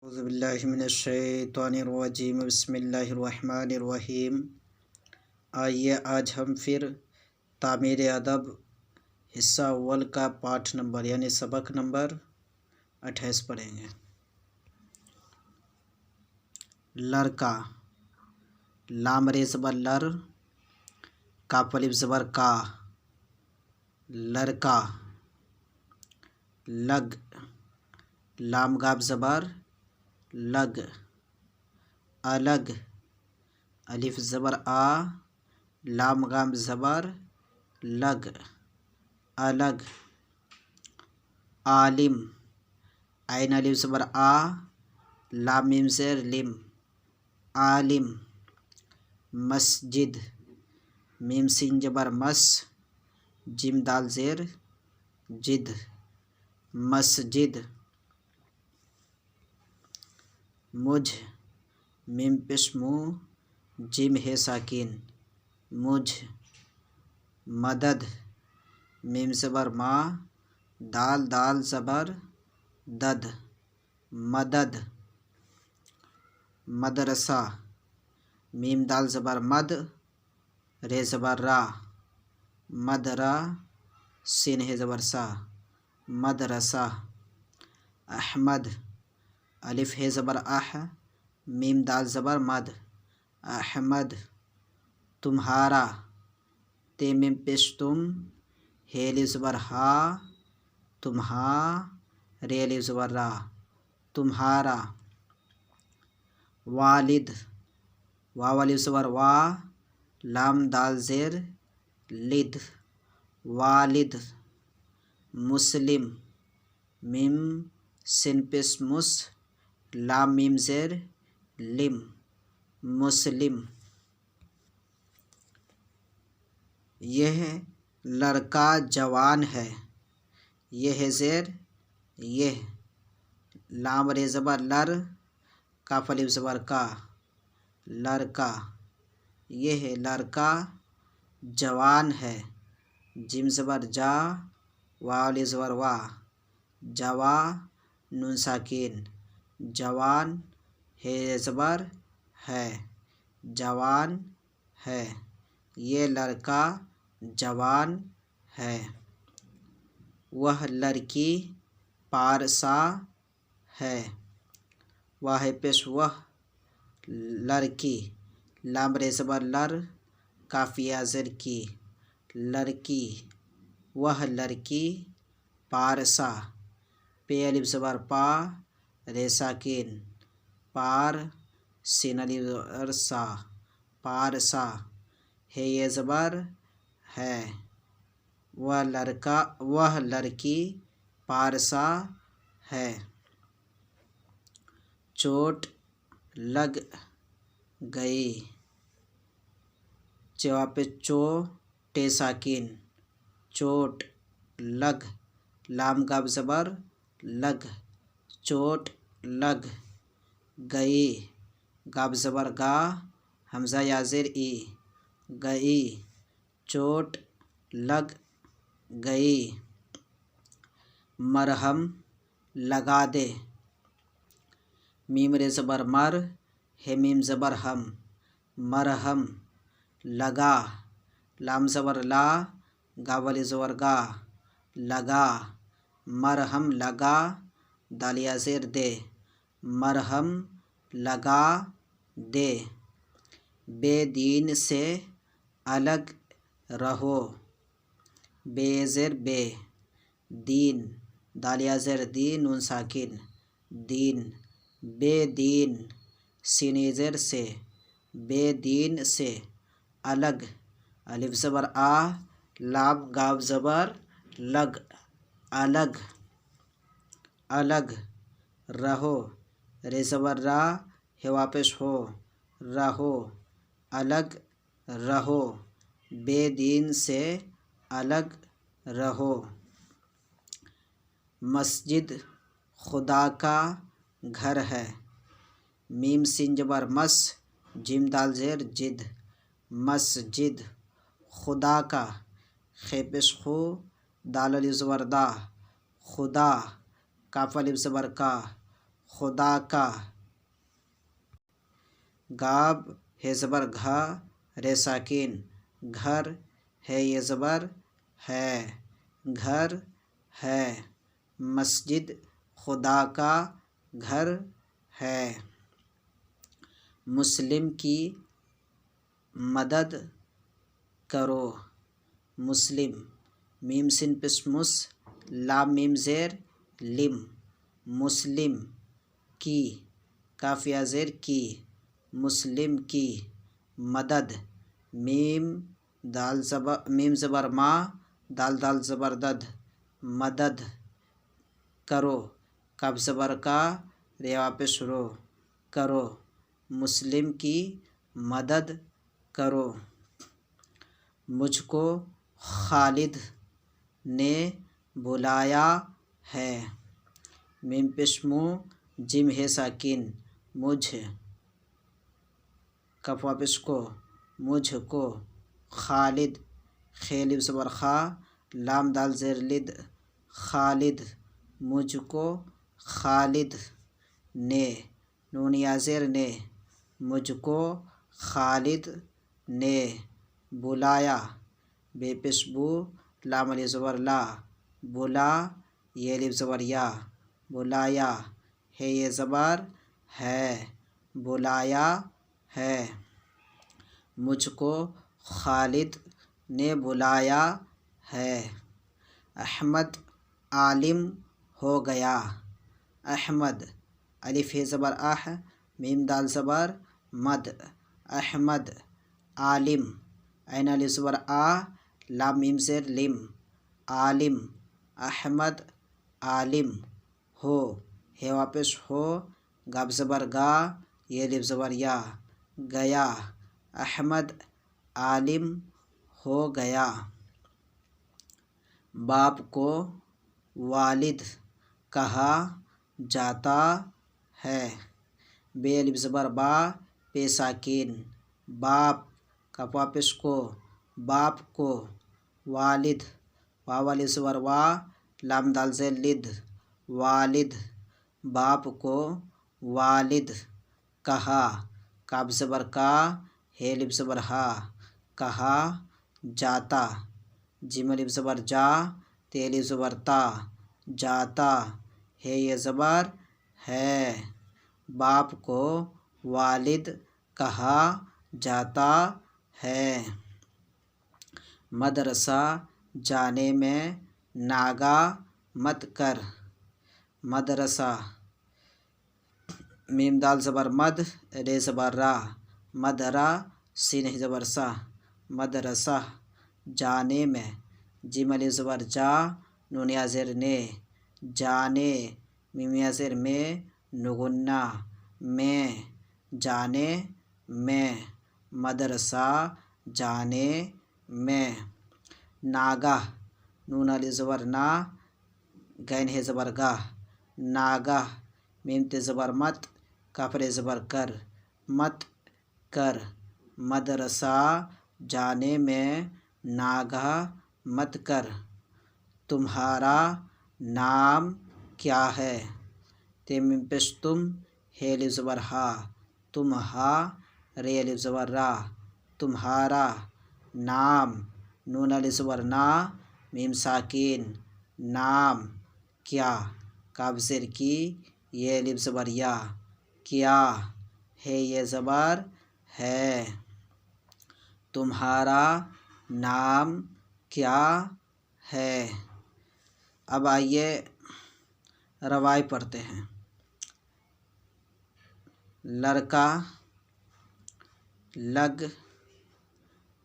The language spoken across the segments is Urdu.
اعوذ باللہ من الشیطان الرجیم بسم اللہ الرحمن الرحیم۔ آئیے آج ہم پھر تعمیر ادب حصہ اول کا پاٹھ نمبر یعنی سبق نمبر 28 پڑھیں گے۔ لڑکا، لام ر زبر لر، کاف الف زبر کا، لڑکا۔ لگ، لام گاف زبر لگ، الگ، الف زبر آ، لام گام زبر لگ، الگ۔ عالم، عین الف زبر آ، لام میم زیر لم، عالم۔ مسجد، میم سین زبر مس، جیم دال زیر جد، مسجد۔ مجھ، میم پیش مو، جیم ہے ساکین، مجھ۔ مدد، میم زبر ما، دال دال زبر دد، مدد۔ مدرسہ، میم دال زبر مد، رے زبر را، مدرا، سین ہے زبر سا، مدرسہ۔ احمد، الف ہے زبر اح، میم دال زبر مد، احمد۔ تمہارا، تے میم پیش تم، ہے الف زبر ہا، تمہا، رے الف زبر را، تمہارا۔ والد، واو الف زبر وا، لام دال زیر لد، والد۔ مسلم، میم سین پیش مس، لام میم زیر لم، مسلم۔ یہ لڑکا جوان ہے، یہ ہے زیر یہ، لام رے زبر لر، کاف الف زبر کا، لڑکا۔ یہ ہے لڑکا جوان ہے، جیم زبر جا، واو الف زبر وا، جوا، نون ساکین، جوان، ہے زبر ہے، جوان ہے۔ یہ لڑکا جوان ہے۔ وہ لڑکی پارسا ہے، وہ ہے پیش وہ، لڑکی، لام رے زبر لر، کاف یا زیر کی، لڑکی۔ وہ لڑکی پارسا، پے الف زبر پا، رے ساکین، پار، سین الف زبر سا، پارسا، ہے یہ زبر ہے۔ وہ لڑکی پارسا ہے۔ چوٹ لگ گئی، چوا پہ چو، ٹے ساکین، چوٹ، لگ، لام گاب زبر لگ، چوٹ لگ گئی، گاب زبر گا، حمزہ یا زیر ای، گئی، چوٹ لگ گئی۔ مرہم، لگا دے، میم رے زبر مر، ہے میم زبر ہم، مرہم۔ لگا، لام زبر لا، گا والی زبر گا، لگا، مرہم لگا، دال یا زیر دے، مرہم لگا دے۔ بے دین سے الگ رہو، بے زیر بے، دین، دال یا زیر دی، نون ساکن، دین، بے دین، سین زیر سے، بے دین سے، الگ، الف زبر آ، لام گاف زبر لگ، الگ، الگ۔ رہو، رے زبر را، ہے واپس ہو، رہو، الگ رہو، بے دین سے الگ رہو۔ مسجد، خدا کا گھر ہے، میم سین زبر مس، جیم دال زیر جد، مسجد۔ خدا کا، خے پیش خو، دال الف زبر دا، خدا، کاف الف زبر کا، خدا کا، گاب ہے زبر گھا، رے ساکن، گھر ہے یہ زبر ہے، گھر ہے، مسجد خدا کا گھر ہے، مسلم کی مدد کرو، مسلم، میم سین پس مس، لام میم زیر لم، مسلم کی، کاف یا زیر کی، مسلم کی، مدد، میم زبر ما، دال دال زبر دد، مدد، کرو، کاف زبر کا، رے واپس رو، کرو، مسلم کی مدد کرو، مجھ کو خالد نے بلایا ہے، میم پیش مو، جیم ہے ساکن، مجھ، کف واپس کو، مجھ کو، خالد، خیلب زبر خا، لام دال زیر لد، خالد، مجھ کو خالد نے، نون یا زیر نے، مجھ کو خالد نے بلایا، بے پیش بو، لام علی زبر لا، بلا، یہ لب زبر یا، بلایا، ہے یہ زبر ہے، بلایا ہے، مجھ کو خالد نے بلایا ہے، احمد عالم ہو گیا، احمد، الف ہے زبر اح، میم دال زبر مد، احمد، عالم، عین الف زبر آ، لام میم زیر لم، عالم، احمد عالم ہو، ہے واپس ہو، گاب زبر گا، یہ لف زبر یا، گیا، احمد عالم ہو گیا، باپ کو والد کہا جاتا ہے، بے الف زبر با، پے ساکن، باپ، کاف واپس کو، باپ کو، والد، واو الف زبر وا، لام دال زیر لد، والد، باپ کو والد کہا، کاف زبر کا، ہے الف زبر ہا، کہا جاتا، جیم الف زبر جا، تے الف زبر تا، جاتا، ہے یہ زبر ہے، باپ کو والد کہا جاتا ہے، مدرسہ جانے میں ناگا مت کر، مدرسہ، میم دال زبر مد، رے زبر را، مدرا، سین زبر سا، مدرسہ، جانے میں، جیم الف زبر جا، نون یا زیر نے، جانے، میم یا زیر میں، نگنا، میں، جانے میں، مدرسہ جانے میں، ناگاہ، نون الف زبر نا، گین ہے زبر گاہ، ناگاہ، میم تے زبر مت، کاف رے زبر کر، مت کر، مدرسہ جانے میں ناگاہ مت کر، تمہارا نام کیا ہے، تے میم پیش تم، ہے الف زبر ہا، تمہا، رے الف زبر را، تمہارا، نام، نون الف زبر نا، میم ساکن، نام، کیا، کاف زیر کی، یہ الف زبر یا، کیا، ہے یہ زبر ہے، تمہارا نام کیا ہے، اب آئیے روائی پڑھتے ہیں، لڑکا، لگ،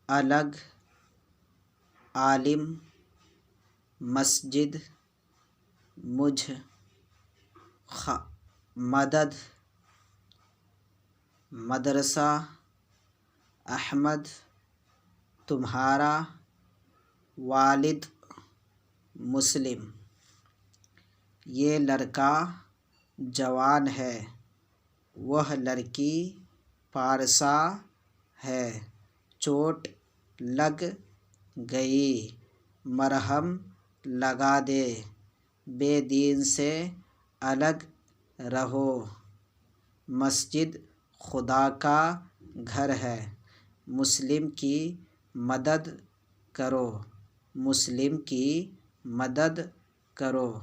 الگ، عالم، مسجد، مجھ، مدد، مدرسہ، احمد، تمہارا، والد، مسلم، یہ لڑکا جوان ہے، وہ لڑکی پارسا ہے، چوٹ لگ گئی، مرہم لگا دے، بے دین سے الگ رہو، مسجد خدا کا گھر ہے، مسلم کی مدد کرو، مسلم کی مدد کرو،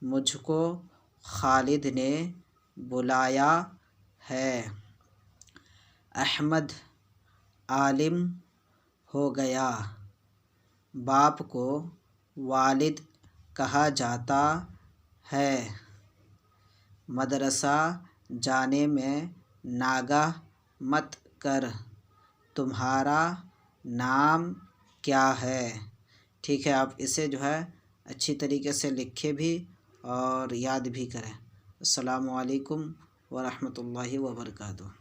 مجھ کو خالد نے بلایا ہے، احمد عالم ہو گیا، باپ کو والد کہا جاتا ہے، مدرسہ جانے میں ناگاہ مت کر، تمہارا نام کیا ہے؟ ٹھیک ہے، آپ اسے جو ہے اچھی طریقے سے لکھے بھی اور یاد بھی کریں۔ السلام علیکم ورحمۃ اللہ وبرکاتہ۔